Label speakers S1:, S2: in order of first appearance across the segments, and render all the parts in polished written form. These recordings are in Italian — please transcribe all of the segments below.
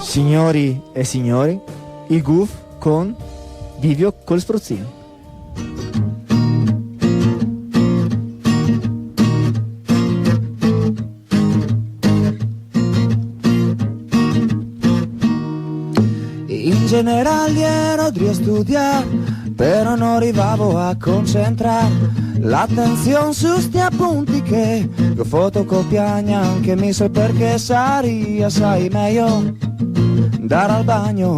S1: Signori e signori, il Goof con Vivio col spruzzino. In generale ero di studiare, però non arrivavo a concentrare l'attenzione su sti appunti che fotocopiagna anche mi so perché saria sai meglio andare al bagno.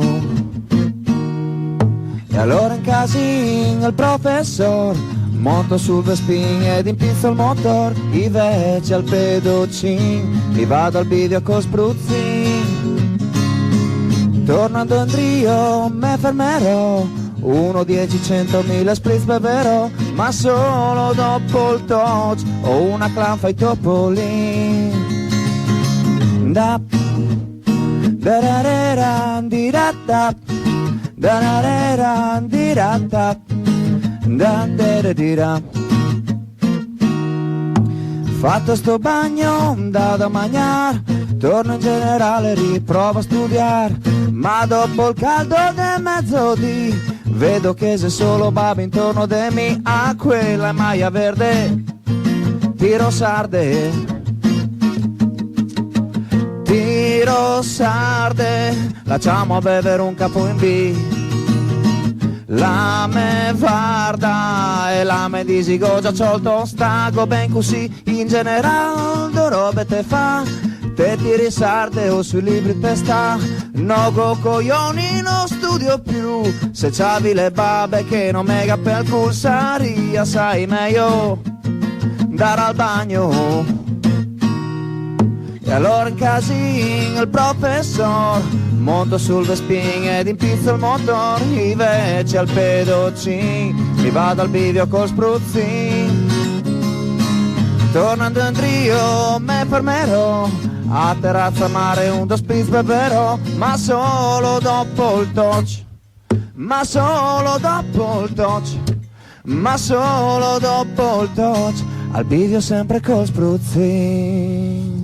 S1: E allora in casino il professor monto sul Vespin ed impizzo il motor, invece al pedocin mi vado al bivio con spruzzin. Tornando in Rio me fermerò, 1, 10, 100.000 spritz beverò, ma solo dopo il touch o una clan fai topolin. Da da da da di da da da da di da da da da di da. Fatto sto bagno da mangiare, torno in generale, riprovo a studiare, ma dopo il caldo del mezzodì vedo che se solo baba intorno di me a quella maglia verde tiro sarde, tiro sarde, lasciamo a bevere un capo in B. La me guarda e la me disigo già ciolto, stago ben così, in generale do robe te fa, te tiri sarde o sui libri te sta, no go coglioni non studio più, se c'avi le babe che non mega per cul saria sai meglio andare al bagno. E allora in casino il professor monto sul Vespin ed impizzo il motor, invece al pedocin mi vado al bivio col spruzzin. Tornando in Rio me fermerò, a terrazza mare un dos spritz beverò, ma solo dopo il touch, ma solo dopo il touch, ma solo dopo il touch, al bivio sempre col spruzzin.